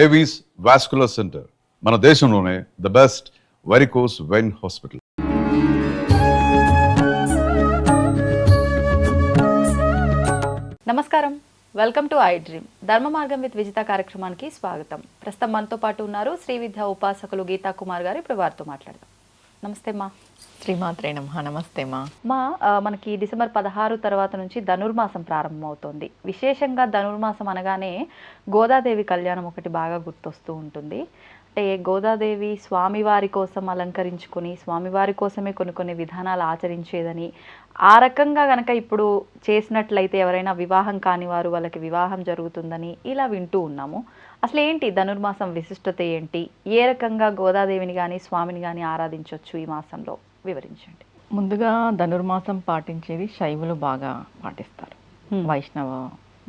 Avis vascular centre మన దేశంలోనే the best varicose vein hospital. నమస్కారం, వెల్కమ్ టు ఐ డ్రీమ్. ధర్మ మార్గం విత్ విజిత కార్యక్రమానికి స్వాగతం. ప్రస్తుతం మనతో పాటు ఉన్నారు శ్రీ విద్యా ఉపాసకులు గీతా కుమార్ గారు. ఇప్పుడు వారితో మాట్లాడదాం. నమస్తే మా. శ్రీమాత్రే నమః. నమస్తే మా. మనకి డిసెంబర్ 16 తర్వాత నుంచి ధనుర్మాసం ప్రారంభమవుతోంది. విశేషంగా ధనుర్మాసం అనగానే గోదాదేవి కళ్యాణం ఒకటి బాగా గుర్తొస్తూ ఉంటుంది. అంటే గోదాదేవి స్వామివారి కోసం అలంకరించుకొని స్వామివారి కోసమే కొన్ని విధానాలు ఆచరించేదని, ఆ రకంగా కనుక ఇప్పుడు చేసినట్లయితే ఎవరైనా వివాహం కాని వారు వాళ్ళకి వివాహం జరుగుతుందని ఇలా వింటూ ఉన్నాము. అసలు ఏంటి ధనుర్మాసం విశిష్టత ఏంటి? ఏ రకంగా గోదాదేవిని కానీ స్వామిని కానీ ఆరాధించవచ్చు ఈ మాసంలో వివరించండి. ముందుగా ధనుర్మాసం పాటించేది శైవులు బాగా పాటిస్తారు. వైష్ణవ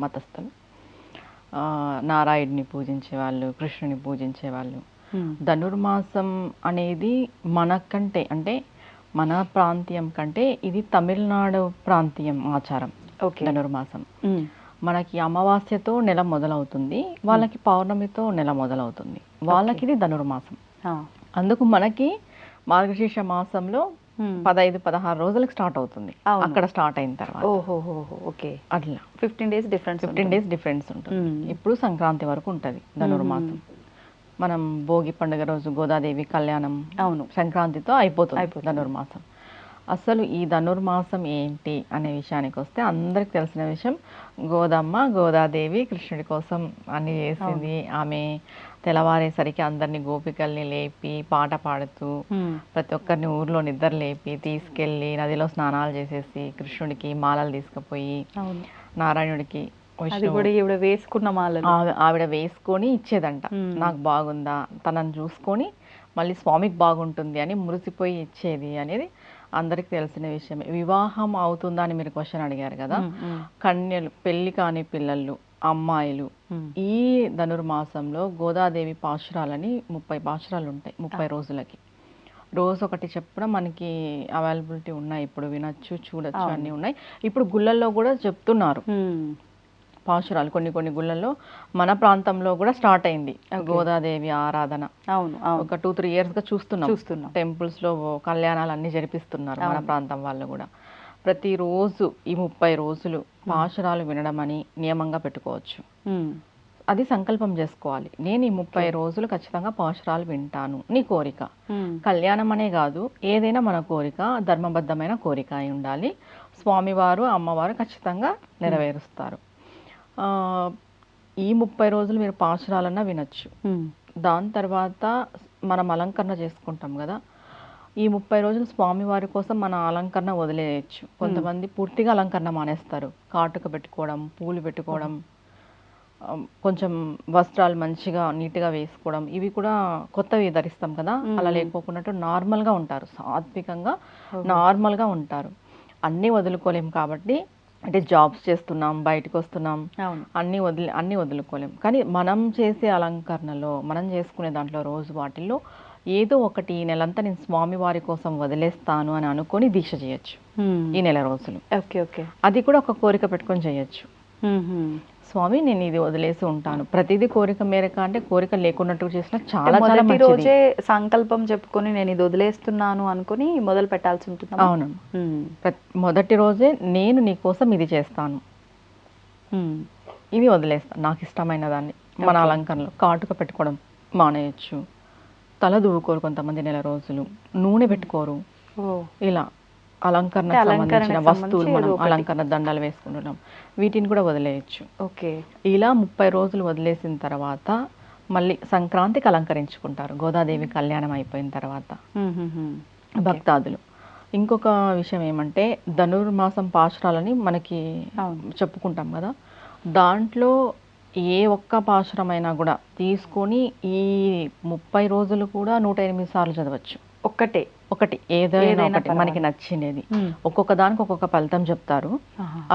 మతస్థులు నారాయణుని పూజించే వాళ్ళు, కృష్ణుని పూజించే వాళ్ళు. ధనుర్మాసం అనేది మనకంటే అంటే మన ప్రాంతీయం కంటే ఇది తమిళనాడు ప్రాంతీయం ఆచారం. ధనుర్మాసం మనకి అమావాస్యతో నెల మొదలవుతుంది, వాళ్ళకి పౌర్ణమితో నెల మొదలవుతుంది. వాళ్ళకి ఇది ధనుర్మాసం. అందుకు మనకి మార్గశీర్ష మాసంలో 15-16 రోజులకు స్టార్ట్ అవుతుంది. అక్కడ స్టార్ట్ అయిన తర్వాత అట్లా 15 డేస్ డిఫరెన్స్ ఉంటుంది. ఇప్పుడు సంక్రాంతి వరకు ఉంటుంది ధనుర్మాసం. మనం భోగి పండుగ రోజు గోదాదేవి కళ్యాణం సంక్రాంతితో అయిపోతుంది ధనుర్మాసం. అసలు ఈ ధనుర్మాసం ఏంటి అనే విషయానికి వస్తే అందరికి తెలిసిన విషయం, గోదాదేవి కృష్ణుడి కోసం అన్ని చేసింది. ఆమె తెల్లవారేసరికి అందరినీ గోపికల్ని లేపి పాట పాడుతూ ప్రతి ఒక్కరిని ఊర్లో నిద్ర లేపి తీసుకెళ్ళి నదిలో స్నానాలు చేసేసి కృష్ణుడికి మాలలు తీసుకుపోయి నారాయణుడికి వేసుకున్న మాలలు ఆవిడ వేసుకొని ఇచ్చేదంట. నాకు బాగుందా, తనని చూసుకొని మళ్ళీ స్వామికి బాగుంటుంది అని మురిసిపోయి ఇచ్చేది అనేది అందరికి తెలిసిన విషయమే. వివాహం అవుతుందా అని మీరు క్వశ్చన్ అడిగారు కదా. కన్యలు, పెళ్లి కాని పిల్లలు, అమ్మాయిలు ఈ ధనుర్మాసంలో గోదాదేవి పాశురాలని 30 పాశురాలు ఉంటాయి 30 రోజులకి. రోజు ఒకటి చెప్పడం మనకి అవైలబిలిటీ ఉన్నాయి. ఇప్పుడు వినొచ్చు, చూడొచ్చు, అన్నీ ఉన్నాయి. ఇప్పుడు గుళ్ళల్లో కూడా చెప్తున్నారు పాశురాలు. కొన్ని గుళ్ళల్లో మన ప్రాంతంలో కూడా స్టార్ట్ అయింది గోదాదేవి ఆరాధన. ఒక 2-3 ఇయర్స్గా చూస్తున్నాం. టెంపుల్స్ లో కళ్యాణాలు అన్ని జరిపిస్తున్నారు మన ప్రాంతం వాళ్ళు కూడా. ప్రతిరోజు ఈ 30 రోజులు పాశురాలు వినడం అని నియమంగా పెట్టుకోవచ్చు. అది సంకల్పం చేసుకోవాలి. నేను ఈ 30 రోజులు ఖచ్చితంగా పాశురాలు వింటాను. నీ కోరిక కళ్యాణం అనే కాదు, ఏదైనా మన కోరిక ధర్మబద్ధమైన కోరిక అయి ఉండాలి. స్వామివారు అమ్మవారు ఖచ్చితంగా నెరవేరుస్తారు. ఈ 30 రోజులు మీరు పాశురాలన్నా వినొచ్చు. దాని తర్వాత మనం అలంకరణ చేసుకుంటాం కదా. ఈ 30 రోజులు స్వామివారి కోసం మన అలంకరణ వదిలేయచ్చు. కొంతమంది పూర్తిగా అలంకరణ మానేస్తారు. కాటుక పెట్టుకోవడం, పూలు పెట్టుకోవడం, కొంచెం వస్త్రాలు మంచిగా నీట్గా వేసుకోవడం, ఇవి కూడా కొత్తవి ధరిస్తాం కదా. అలా లేకపోకున్నట్టు నార్మల్గా ఉంటారు, సాత్వికంగా నార్మల్గా ఉంటారు. అన్నీ వదులుకోలేం కాబట్టి, అంటే జాబ్స్ చేస్తున్నాం, బయటకు వస్తున్నాం, అన్నీ వదులుకోలేం. కానీ మనం చేసే అలంకరణలో, మనం చేసుకునే దాంట్లో రోజు వాటిల్లో ఏదో ఒకటి ఈ నెలంతా నేను స్వామివారి కోసం వదిలేస్తాను అని అనుకొని దీక్ష చేయొచ్చు ఈ నెల రోజులు. అది కూడా ఒక కోరిక పెట్టుకొని చేయొచ్చు. స్వామి నేను ఇది వదిలేసి ఉంటాను. ప్రతిదీ కోరిక మేరకు అంటే కోరిక లేకున్నట్టు చేసినా చాలా రోజే సంకల్పం చెప్పుకొని నేను ఇది వదిలేస్తున్నాను అనుకుని మొదలు పెట్టాల్సి ఉంటుంది. అవును, మొదటి రోజే నేను నీ కోసం ఇది చేస్తాను, ఇది వదిలేస్తాను. నాకు ఇష్టమైన దాన్ని మన అలంకరణలో కాటుక పెట్టుకోవడం మానేయచ్చు. తల దువ్వుకోరు కొంతమంది నెల రోజులు, నూనె పెట్టుకోరు. ఇలా అలంకరణ సంబంధించిన వస్తువులు, మనం అలంకరణ దండలు వేసుకుంటున్నాం, వీటిని కూడా వదిలేయచ్చు. ఇలా 30 రోజులు వదిలేసిన తర్వాత మళ్ళీ సంక్రాంతికి అలంకరించుకుంటారు గోదాదేవి కళ్యాణం అయిపోయిన తర్వాత భక్తాదులు. ఇంకొక విషయం ఏమంటే, ధనుర్మాసం పాశురాలని మనకి చెప్పుకుంటాం కదా. దాంట్లో ఏ ఒక్క పాశురమైనా కూడా తీసుకొని ఈ 30 రోజులు కూడా 108 సార్లు చదవచ్చు. ఒకటి ఏదైనా ఒకటి మనకి నచ్చినది. ఒక్కొక్క దానికి ఒక్కొక్క ఫలితం చెప్తారు.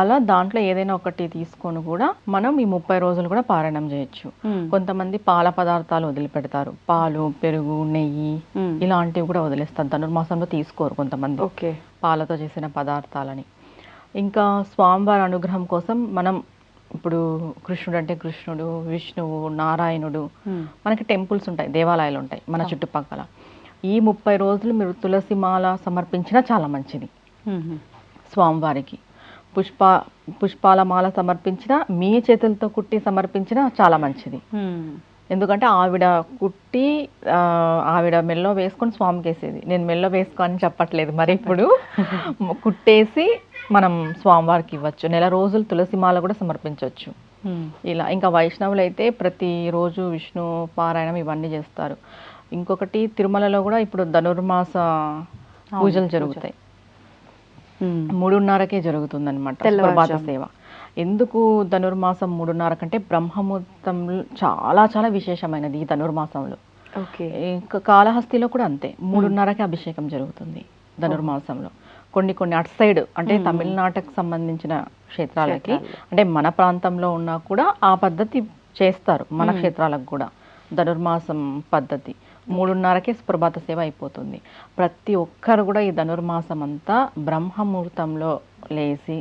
అలా దాంట్లో ఏదైనా ఒకటి తీసుకొని కూడా మనం ఈ 30 రోజులు కూడా పారాయణం చేయొచ్చు. కొంతమంది పాల పదార్థాలు వదిలిపెడతారు, పాలు, పెరుగు, నెయ్యి ఇలాంటివి కూడా వదిలేస్తారు. ధనుర్మాసంలో తీసుకోరు కొంతమంది పాలతో చేసిన పదార్థాలని. ఇంకా స్వామివారి అనుగ్రహం కోసం మనం ఇప్పుడు కృష్ణుడు అంటే కృష్ణుడు, విష్ణువు, నారాయణుడు, మనకి టెంపుల్స్ ఉంటాయి, దేవాలయాలు ఉంటాయి మన చుట్టుపక్కల. ఈ 30 రోజులు మీరు తులసి మాల సమర్పించినా చాలా మంచిది స్వామివారికి. పుష్పాల మాల సమర్పించినా, మీ చేతులతో కుట్టి సమర్పించినా చాలా మంచిది. ఎందుకంటే ఆవిడ కుట్టి ఆవిడ మెల్లో వేసుకొని స్వామికి వేసేది. నేను మెల్లో వేసుకో అని చెప్పట్లేదు, మరి ఇప్పుడు కుట్టేసి మనం స్వామివారికి ఇవ్వచ్చు. నెల రోజులు తులసి మాల కూడా సమర్పించవచ్చు ఇలా. ఇంకా వైష్ణవులు అయితే ప్రతిరోజు విష్ణు పారాయణం ఇవన్నీ చేస్తారు. ఇంకొకటి తిరుమలలో కూడా ఇప్పుడు ధనుర్మాస పూజలు జరుగుతాయి. 3:30కే జరుగుతుంది అనమాట ప్రభాత సేవ. ఎందుకు ధనుర్మాసం 3:30 కంటే బ్రహ్మముహూర్తంలో చాలా చాలా విశేషమైనది ఈ ధనుర్మాసంలో. ఇంకా కాళహస్తిలో కూడా అంతే, 3:30కి అభిషేకం జరుగుతుంది ధనుర్మాసంలో. కొన్ని అటు సైడ్ అంటే తమిళనాటకు సంబంధించిన క్షేత్రాలకి, అంటే మన ప్రాంతంలో ఉన్నా కూడా ఆ పద్ధతి చేస్తారు. మన క్షేత్రాలకు కూడా ధనుర్మాసం పద్ధతి 3:30కే ప్రభాత సేవ అయిపోతుంది. ప్రతి ఒక్కరు కూడా ఈ ధనుర్మాసం అంతా బ్రహ్మముహూర్తంలో లేచి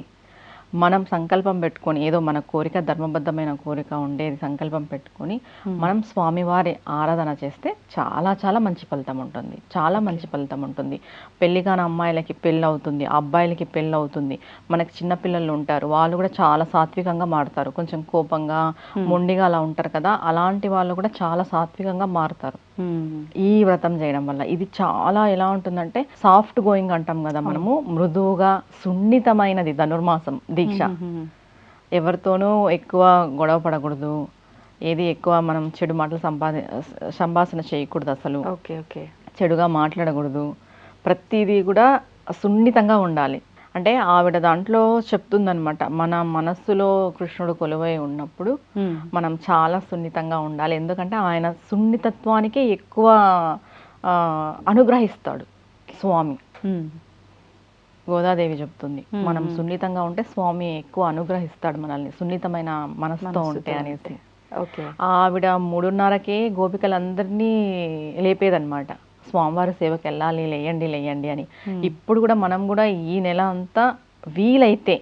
మనం సంకల్పం పెట్టుకొని, ఏదో మన కోరిక ధర్మబద్ధమైన కోరిక ఉండేది సంకల్పం పెట్టుకొని మనం స్వామివారి ఆరాధన చేస్తే చాలా చాలా మంచి ఫలితం ఉంటుంది. చాలా మంచి ఫలితం ఉంటుంది. పెళ్లి కాని అమ్మాయిలకి పెళ్ళి అవుతుంది, అబ్బాయిలకి పెళ్ళి అవుతుంది. మనకి చిన్నపిల్లలు ఉంటారు, వాళ్ళు కూడా చాలా సాత్వికంగా మారుతారు. కొంచెం కోపంగా మొండిగా అలా ఉంటారు కదా, అలాంటి వాళ్ళు కూడా చాలా సాత్వికంగా మారుతారు ఈ వ్రతం చేయడం వల్ల. ఇది చాలా ఎలా ఉంటుందంటే సాఫ్ట్ గోయింగ్ అంటాం కదా మనము, మృదువుగా సున్నితమైనది ధనుర్మాసం దీక్ష. ఎవరితోనూ ఎక్కువ గొడవ పడకూడదు, ఏది ఎక్కువ మనం చెడు మాటలు సంభాషణ చేయకూడదు, అసలు చెడుగా మాట్లాడకూడదు. ప్రతిదీ కూడా సున్నితంగా ఉండాలి. అంటే ఆవిడ దాంట్లో చెప్తుందనమాట, మన మనస్సులో కృష్ణుడు కొలువై ఉన్నప్పుడు మనం చాలా సున్నితంగా ఉండాలి. ఎందుకంటే ఆయన సున్నితత్వానికి ఎక్కువ అనుగ్రహిస్తాడు స్వామి. గోదాదేవి చెప్తుంది, మనం సున్నితంగా ఉంటే స్వామి ఎక్కువ అనుగ్రహిస్తాడు మనల్ని, సున్నితమైన మనసుతో ఉంటే అనేసి. ఆవిడ 3:30కే గోపికలందరినీ లేపేదన్నమాట, స్వామివారి సేవకి వెళ్ళాలి, లేయండి అని. ఇప్పుడు కూడా మనం కూడా ఈ నెల అంతా వీలైతే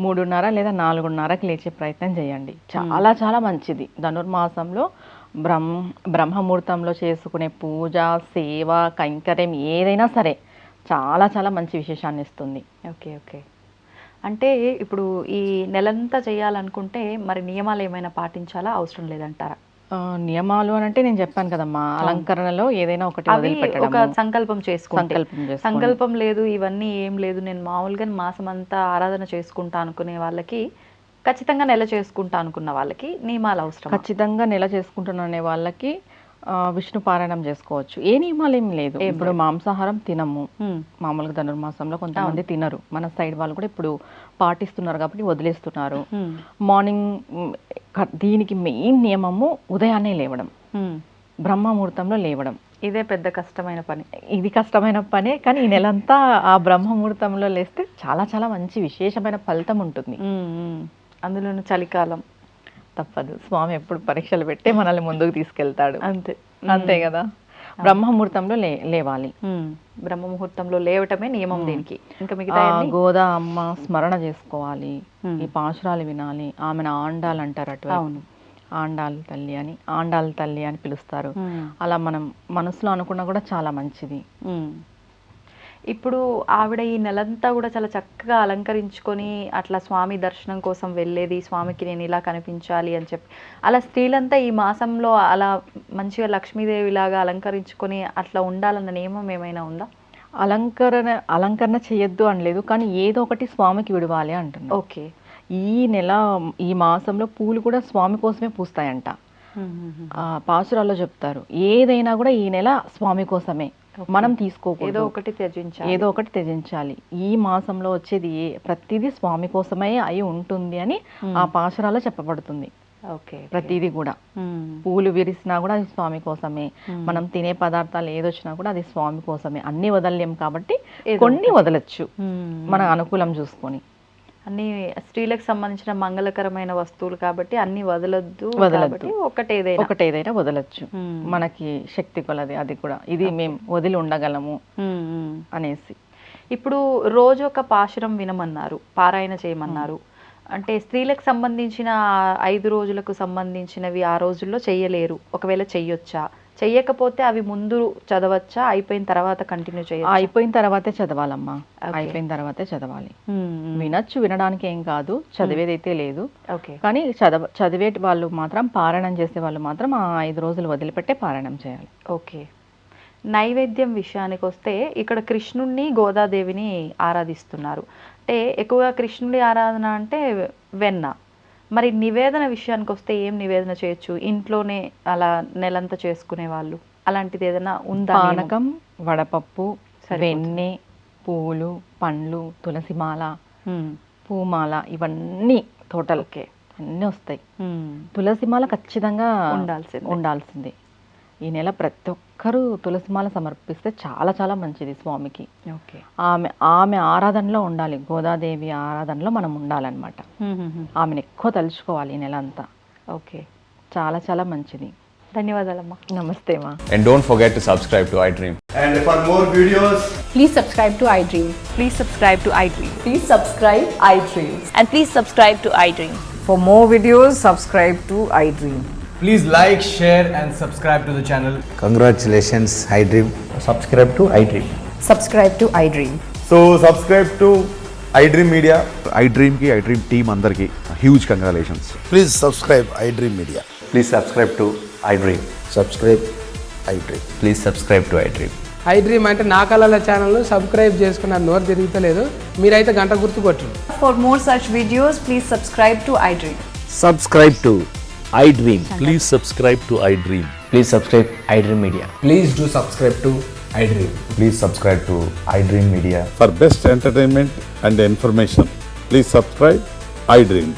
3:30 లేదా 4:30కి లేచే ప్రయత్నం చేయండి. చాలా చాలా మంచిది. ధనుర్మాసంలో బ్రహ్మముహూర్తంలో చేసుకునే పూజ, సేవ, కైంకర్యం ఏదైనా సరే చాలా చాలా మంచి విశేషాన్ని ఇస్తుంది. ఓకే. అంటే ఇప్పుడు ఈ నెలంతా చేయాలనుకుంటే మరి నియమాలు ఏమైనా పాటించాలా, అవసరం లేదంటారా? నియమాలు అని అంటే నేను చెప్పాను కదమ్మా, అలంకరణలో ఏదైనా ఒకటి వదిలిపెట్టడం, ఒక సంకల్పం లేదు, ఇవన్నీ ఏం లేదు, నేను మామూలుగా మాసం అంతా ఆరాధన చేసుకుంటా అనుకునే వాళ్ళకి, ఖచ్చితంగా నెల చేసుకుంటా అనుకున్న వాళ్ళకి నియమాలు అవసరం? ఖచ్చితంగా నెల చేసుకుంటున్న వాళ్ళకి విష్ణు పారాయణం చేసుకోవచ్చు. ఏ నియమాలు ఏం లేదు. ఇప్పుడు మాంసాహారం తినము మామూలుగా ధనుర్మాసంలో, కొంతమంది తినరు. మన సైడ్ వాళ్ళు కూడా ఇప్పుడు పాటిస్తున్నారు కాబట్టి వదిలేస్తున్నారు. మార్నింగ్ దీనికి మెయిన్ నియమము ఉదయాన్నే లేవడం, బ్రహ్మముహూర్తంలో లేవడం. ఇదే పెద్ద కష్టమైన పని. ఇది కష్టమైన పనే, కానీ ఈ నెలంతా ఆ బ్రహ్మముహూర్తంలో లేస్తే చాలా చాలా మంచి విశేషమైన ఫలితం ఉంటుంది. అందులోనూ చలికాలం తప్పదు, స్వామి ఎప్పుడు పరీక్షలు పెట్టే మనల్ని ముందుకు తీసుకెళ్తాడు. అంతే కదా. బ్రహ్మముహూర్తంలో లేవాలి. బ్రహ్మముహూర్తంలో లేవటమే నియమం దీనికి. ఇంకా మిగతా గోదా అమ్మ స్మరణ చేసుకోవాలి, ఈ పాశురాలు వినాలి. ఆమెను ఆండాలు అంటారు అటు, ఆండాల తల్లి అని పిలుస్తారు. అలా మనం మనసులో అనుకున్నా కూడా చాలా మంచిది. ఇప్పుడు ఆవిడ ఈ నెలంతా కూడా చాలా చక్కగా అలంకరించుకొని అట్లా స్వామి దర్శనం కోసం వెళ్ళేది, స్వామికి నేను ఇలా కనిపించాలి అని చెప్పి, అలా స్త్రీలంతా ఈ మాసంలో అలా మంచిగా లక్ష్మీదేవి లాగా అలంకరించుకొని అట్లా ఉండాలన్న నియమం ఏమైనా ఉందా? అలంకరణ చేయొద్దు అనలేదు, కానీ ఏదో ఒకటి స్వామికి విడవాలి అంటున్నా. ఓకే. ఈ మాసంలో పూలు కూడా స్వామి కోసమే పూస్తాయంట. పాశురాల్లో చెప్తారు, ఏదైనా కూడా ఈ నెల స్వామి కోసమే, మనం తీసుకోకూడదు, ఏదో ఒకటి త్యజించాలి. ఈ మాసంలో వచ్చేది ప్రతిదీ స్వామి కోసమే అయి ఉంటుంది అని ఆ పాశురాల్లో చెప్పబడుతుంది. ప్రతిదీ కూడా పూలు విరిసినా కూడా అది స్వామి కోసమే, మనం తినే పదార్థాలు ఏదొచ్చినా కూడా అది స్వామి కోసమే. అన్ని వదలలేం కాబట్టి కొన్ని వదలచ్చు మన అనుకూలం చూసుకొని. అన్ని స్త్రీలకు సంబంధించిన మంగళకరమైన వస్తువులు కాబట్టి అన్ని వదలొద్దు, ఒకటేదైనా వదలొచ్చు, మనకి శక్తి కొలది. అది కూడా ఇది మేము వదిలి ఉండగలము అనేసి. ఇప్పుడు రోజు ఒక పాశురం వినమన్నారు, పారాయణ చేయమన్నారు. అంటే స్త్రీలకు సంబంధించిన 5 రోజులకు సంబంధించినవి ఆ రోజుల్లో చెయ్యలేరు, ఒకవేళ చెయ్యొచ్చా, చెయ్యకపోతే అవి ముందు చదవచ్చా, అయిపోయిన తర్వాత కంటిన్యూ చేయొచ్చా? అయిపోయిన తర్వాతే చదవాలమ్మా, అయిపోయిన తర్వాతే చదవాలి. వినొచ్చు, వినడానికి ఏం కాదు, చదివేదైతే లేదు. ఓకే. కానీ చదివే వాళ్ళు మాత్రం, పారాయణం చేసే వాళ్ళు మాత్రం ఆ 5 రోజులు వదిలిపెట్టే పారాయణం చేయాలి. ఓకే. నైవేద్యం విషయానికి వస్తే ఇక్కడ కృష్ణుణ్ణి గోదాదేవిని ఆరాధిస్తున్నారు. అంటే ఎక్కువగా కృష్ణుడి ఆరాధన అంటే వెన్న. మరి నివేదన విషయానికి వస్తే ఏం నివేదన చేయొచ్చు? ఇంట్లోనే అలా నెలంతా చేసుకునే వాళ్ళు అలాంటిది ఏదైనా ఉందా? పానకం, వడపప్పు, వెన్నె, పువ్వులు, పండ్లు, తులసిమాల, పూమాల, ఇవన్నీ టోటల్ అన్నీ వస్తాయి. తులసిమాల ఖచ్చితంగా ఉండాల్సిందే. ఈ నెల ప్రతి ఒక్కరూ తులసిమాల సమర్పిస్తే చాలా చాలా మంచిది స్వామికి. ఓకే. ఆమె ఆరాధనలో ఉండాలి, గోదాదేవి ఆరాధనలో మనం ఉండాలన్నమాట. ఆమెను ఎక్కువ తలుచుకోవాలి ఈ నెల అంతా. ఓకే. చాలా చాలా మంచిది. ధన్యవాదాలమ్మా. నమస్తే మా. And don't forget to subscribe to iDream. And for more videos, Please subscribe to iDream. Please subscribe to iDream. Please subscribe iDream. And please subscribe to iDream. For more videos, subscribe to iDream. please like, share and subscribe to the channel. Congratulations, iDream. Subscribe to iDream. Subscribe to iDream. So subscribe to iDream Media. iDream కి iDream team అందరికి huge congratulations. Please subscribe iDream Media. Please subscribe to iDream. Subscribe iDream. Please subscribe to iDream. iDream అంటే నా కళల channel subscribe చేసుకున్న నోరు తిరుగుతలేదు, మీరైతే గంట గుర్తు కొట్టండి. For more such videos, please subscribe to iDream. Subscribe to iDream. Please subscribe to iDream. Please subscribe iDream Media. Please do subscribe to iDream. Please subscribe to iDream Media. For best entertainment and information, please subscribe iDream.